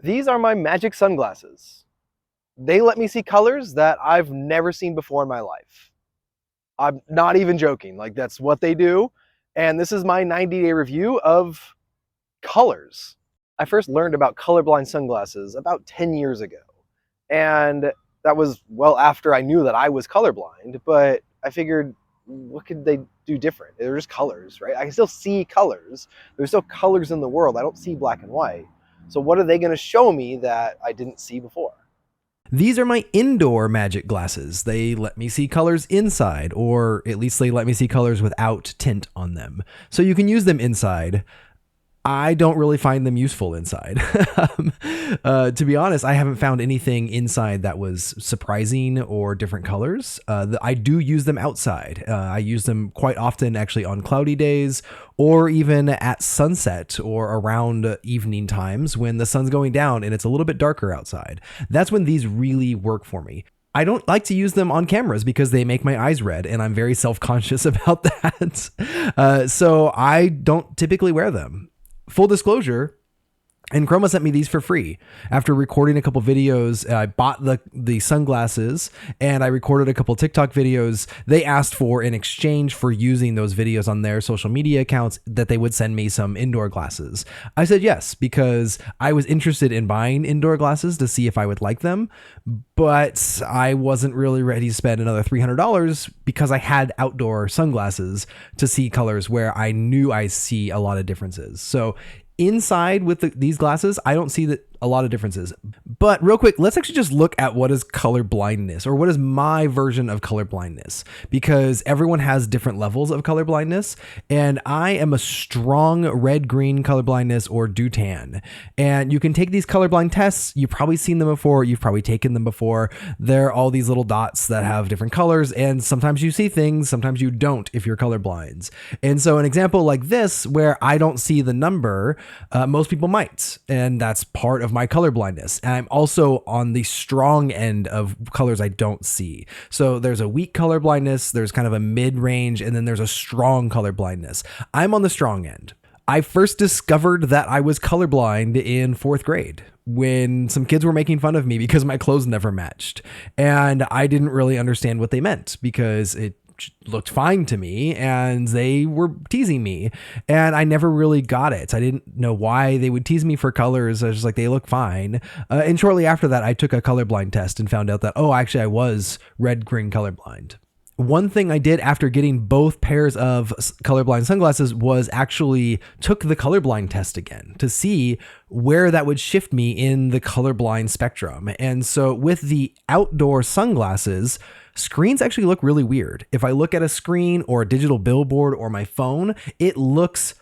These are my magic sunglasses. They let me see colors that I've never seen before in my life. I'm not even joking. Like, that's what they do. And this is my 90-day review of colors. I first learned about colorblind sunglasses about 10 years ago. And that was well after I knew that I was colorblind, but I figured, what could they do different? They're just colors, right? I can still see colors. There's still colors in the world. I don't see black and white. So what are they going to show me that I didn't see before? These are my indoor magic glasses. They let me see colors inside, or at least they let me see colors without tint on them. So you can use them inside. I don't really find them useful inside. To be honest, I haven't found anything inside that was surprising or different colors. I do use them outside. I use them quite often actually on cloudy days, or even at sunset or around evening times when the sun's going down and it's a little bit darker outside. That's when these really work for me. I don't like to use them on cameras because they make my eyes red, and I'm very self-conscious about that. So I don't typically wear them. Full disclosure, Enchroma sent me these for free. After recording a couple videos, I bought the sunglasses and I recorded a couple TikTok videos. They asked for, in exchange for using those videos on their social media accounts, that they would send me some indoor glasses. I said yes, because I was interested in buying indoor glasses to see if I would like them, but I wasn't really ready to spend another $300 because I had outdoor sunglasses to see colors where I knew I see a lot of differences. So inside with these glasses, I don't see a lot of differences. But real quick, let's actually just look at what is color blindness, or what is my version of color blindness, because everyone has different levels of color blindness, and I am a strong red-green color blindness or deutan. And you can take these colorblind tests. You've probably seen them before. You've probably taken them before. They're all these little dots that have different colors, and sometimes you see things, sometimes you don't if you're colorblind. And so an example like this, where I don't see the number, most people might, and that's part of my color blindness. And I'm also on the strong end of colors I don't see. So there's a weak color blindness, there's kind of a mid-range, and then there's a strong color blindness. I'm on the strong end. I first discovered that I was colorblind in 4th grade when some kids were making fun of me because my clothes never matched. And I didn't really understand what they meant because it looked fine to me and they were teasing me, and I never really got it. I didn't know why they would tease me for colors. I was just like, they look fine. And shortly after that, I took a colorblind test and found out that, oh, actually I was red-green colorblind. One thing I did after getting both pairs of colorblind sunglasses was actually took the colorblind test again to see where that would shift me in the colorblind spectrum. And so with the outdoor sunglasses, screens actually look really weird. If I look at a screen or a digital billboard or my phone, it looks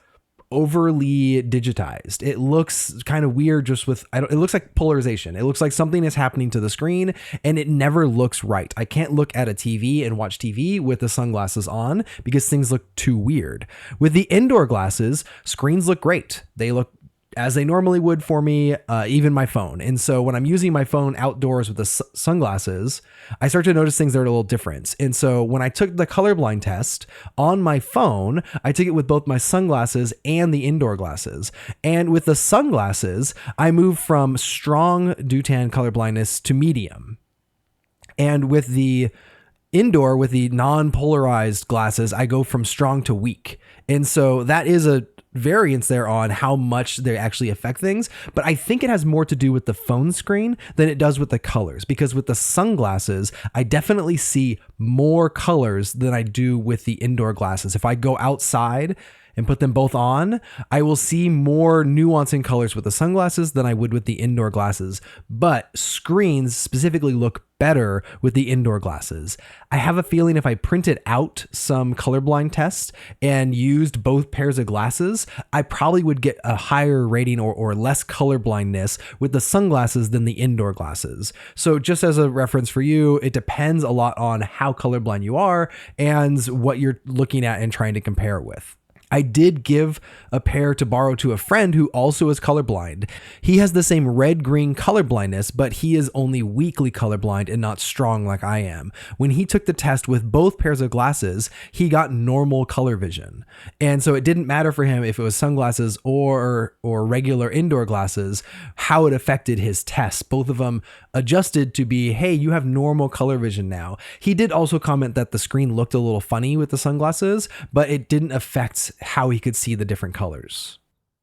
overly digitized. It looks kind of weird just with, it looks like polarization. It looks like something is happening to the screen and it never looks right. I can't look at a TV and watch TV with the sunglasses on because things look too weird. With the indoor glasses, screens look great. They look as they normally would for me, even my phone. And so when I'm using my phone outdoors with the sunglasses, I start to notice things that are a little different. And so when I took the colorblind test on my phone, I took it with both my sunglasses and the indoor glasses. And with the sunglasses, I moved from strong deutan colorblindness to medium. And with the indoor, with the non-polarized glasses, I go from strong to weak. And so that is a variance there on how much they actually affect things, but I think it has more to do with the phone screen than it does with the colors, because with the sunglasses, I definitely see more colors than I do with the indoor glasses. If I go outside and put them both on, I will see more nuance in colors with the sunglasses than I would with the indoor glasses, but screens specifically look better with the indoor glasses. I have a feeling if I printed out some colorblind tests and used both pairs of glasses, I probably would get a higher rating or less colorblindness with the sunglasses than the indoor glasses. So just as a reference for you, it depends a lot on how colorblind you are and what you're looking at and trying to compare with. I did give a pair to borrow to a friend who also is colorblind. He has the same red-green colorblindness, but he is only weakly colorblind and not strong like I am. When he took the test with both pairs of glasses, he got normal color vision. And so it didn't matter for him if it was sunglasses or regular indoor glasses, how it affected his test. Both of them adjusted to be, hey, you have normal color vision now. He did also comment that the screen looked a little funny with the sunglasses, but it didn't affect how he could see the different colors.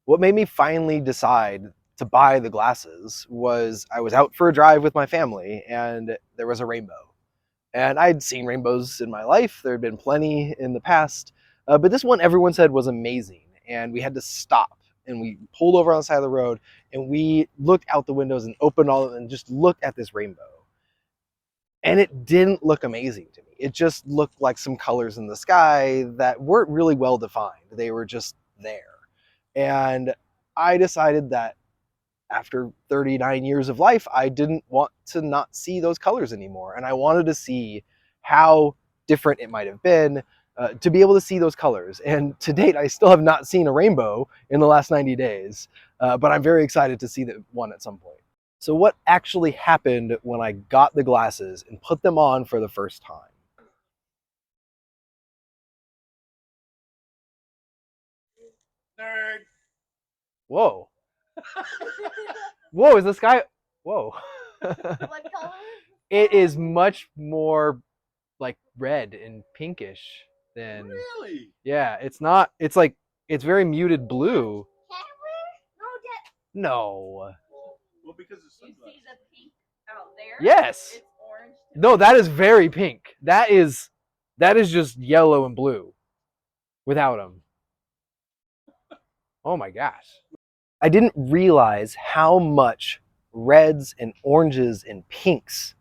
What made me finally decide to buy the glasses was I was out for a drive with my family and there was a rainbow. And I'd seen rainbows in my life. There had been plenty in the past, but this one everyone said was amazing. And we had to stop and we pulled over on the side of the road and we looked out the windows and opened all of them and just looked at this rainbow. And it didn't look amazing to me. It just looked like some colors in the sky that weren't really well defined. They were just there. And I decided that after 39 years of life, I didn't want to not see those colors anymore. And I wanted to see how different it might have been to be able to see those colors. And to date, I still have not seen a rainbow in the last 90 days, but I'm very excited to see that one at some point. So what actually happened when I got the glasses and put them on for the first time? Nerd. Whoa. Whoa, is the sky? Whoa. What color? It is much more like red and pinkish than. Really? Yeah, it's not. It's like it's very muted blue. No. Well, because it's You sunglasses. see the pink out there? Yes. It's orange. No, that is very pink. That is just yellow and blue without them. Oh my gosh. I didn't realize how much reds and oranges and pinks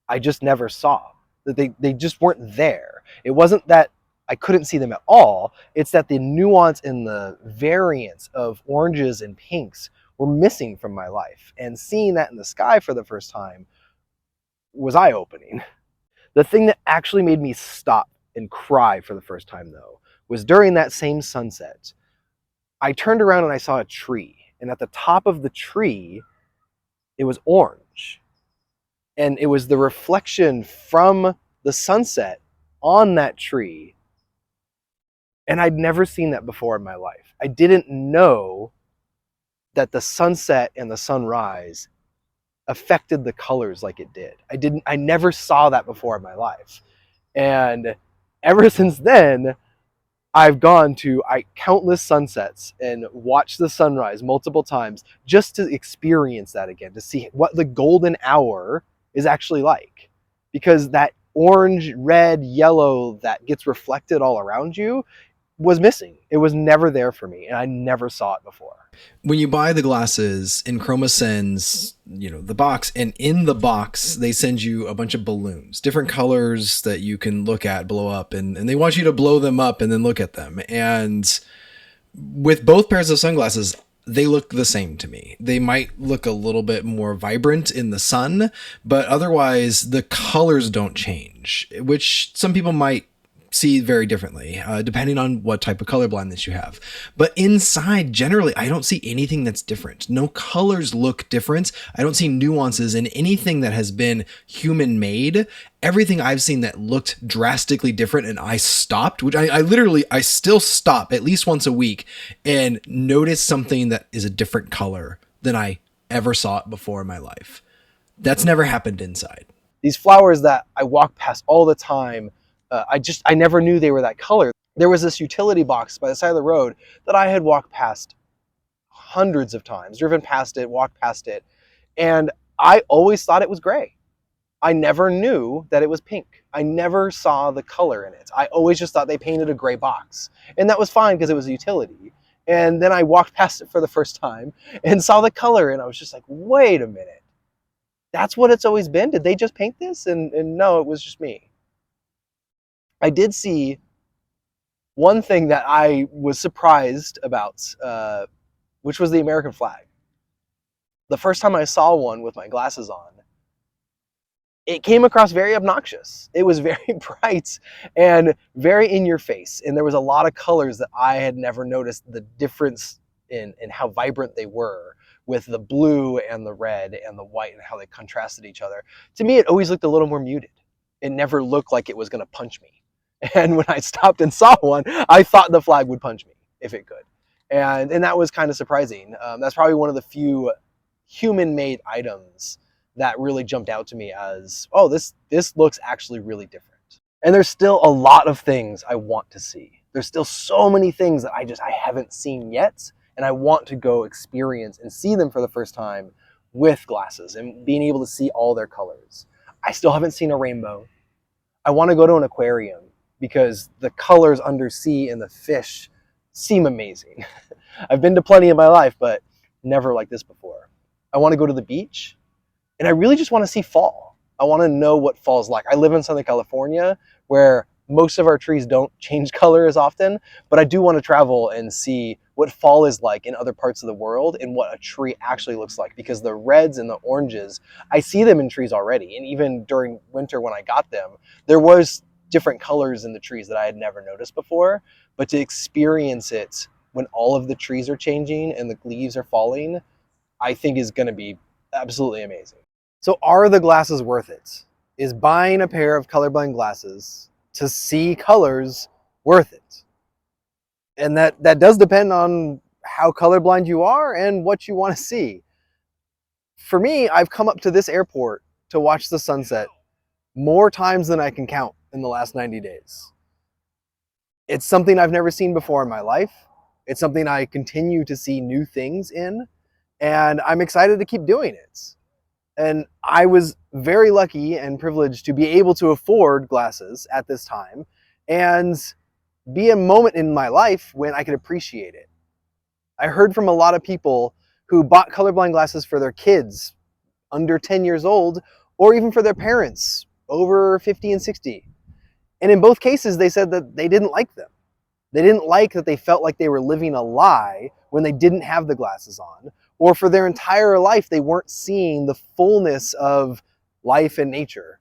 I just never saw. That they just weren't there. It wasn't that I couldn't see them at all. It's that the nuance and the variance of oranges and pinks were missing from my life. And seeing that in the sky for the first time was eye-opening. The thing that actually made me stop and cry for the first time, though, was during that same sunset. I turned around and I saw a tree. And at the top of the tree, it was orange. And it was the reflection from the sunset on that tree. And I'd never seen that before in my life. I didn't know that the sunset and the sunrise affected the colors like it did. I never saw that before in my life. And ever since then, I've gone to countless sunsets and watched the sunrise multiple times just to experience that again, to see what the golden hour is actually like. Because that orange, red, yellow that gets reflected all around you was missing. It was never there for me, and I never saw it before. When you buy the glasses, Enchroma sends, the box, and in the box, they send you a bunch of balloons, different colors that you can look at, blow up, and they want you to blow them up and then look at them. And with both pairs of sunglasses, they look the same to me. They might look a little bit more vibrant in the sun, but otherwise the colors don't change, which some people might see very differently, depending on what type of colorblindness you have. But inside, generally, I don't see anything that's different. No colors look different. I don't see nuances in anything that has been human made. Everything I've seen that looked drastically different and I stopped, which I still stop at least once a week and notice something that is a different color than I ever saw it before in my life. That's never happened inside. These flowers that I walk past all the time, I never knew they were that color. There was this utility box by the side of the road that I had walked past hundreds of times, driven past it, walked past it, and I always thought it was gray. I never knew that it was pink. I never saw the color in it. I always just thought they painted a gray box, and that was fine because it was a utility. And then I walked past it for the first time and saw the color, and I was just like, wait a minute. That's what it's always been? Did they just paint this? And no, it was just me. I did see one thing that I was surprised about, which was the American flag. The first time I saw one with my glasses on, it came across very obnoxious. It was very bright and very in your face. And there was a lot of colors that I had never noticed the difference in how vibrant they were, with the blue and the red and the white and how they contrasted each other. To me, it always looked a little more muted. It never looked like it was going to punch me. And when I stopped and saw one, I thought the flag would punch me if it could. And that was kind of surprising. That's probably one of the few human-made items that really jumped out to me as, oh, this looks actually really different. And there's still a lot of things I want to see. There's still so many things that I haven't seen yet, and I want to go experience and see them for the first time with glasses and being able to see all their colors. I still haven't seen a rainbow. I want to go to an aquarium because the colors undersea and the fish seem amazing. I've been to plenty in my life, but never like this before. I want to go to the beach, and I really just want to see fall. I want to know what fall's like. I live in Southern California, where most of our trees don't change color as often, but I do want to travel and see what fall is like in other parts of the world and what a tree actually looks like, because the reds and the oranges, I see them in trees already. And even during winter when I got them, there was different colors in the trees that I had never noticed before, but to experience it when all of the trees are changing and the leaves are falling, I think is going to be absolutely amazing. So are the glasses worth it? Is buying a pair of colorblind glasses to see colors worth it? And that does depend on how colorblind you are and what you want to see. For me, I've come up to this airport to watch the sunset more times than I can count in the last 90 days. It's something I've never seen before in my life. It's something I continue to see new things in, and I'm excited to keep doing it. And I was very lucky and privileged to be able to afford glasses at this time and be a moment in my life when I could appreciate it. I heard from a lot of people who bought colorblind glasses for their kids under 10 years old, or even for their parents over 50 and 60. And in both cases, they said that they didn't like them. They didn't like that they felt like they were living a lie when they didn't have the glasses on, or for their entire life, they weren't seeing the fullness of life and nature.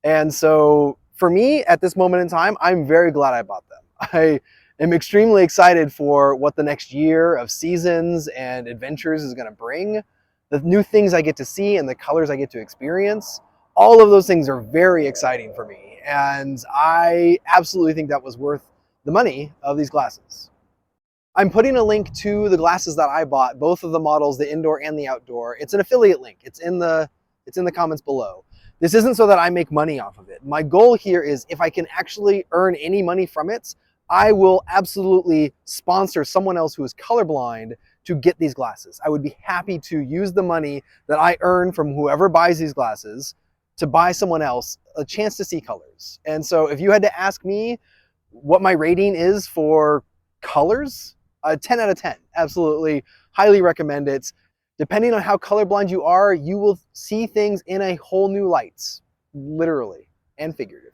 And so for me, at this moment in time, I'm very glad I bought them. I am extremely excited for what the next year of seasons and adventures is going to bring. The new things I get to see and the colors I get to experience, all of those things are very exciting for me. And I absolutely think that was worth the money of these glasses. I'm putting a link to the glasses that I bought, both of the models, the indoor and the outdoor. It's an affiliate link. It's in the comments below. This isn't so that I make money off of it. My goal here is if I can actually earn any money from it, I will absolutely sponsor someone else who is colorblind to get these glasses. I would be happy to use the money that I earn from whoever buys these glasses to buy someone else a chance to see colors. And so if you had to ask me what my rating is for colors, 10 out of 10. Absolutely, highly recommend it. Depending on how colorblind you are, you will see things in a whole new light, literally and figuratively.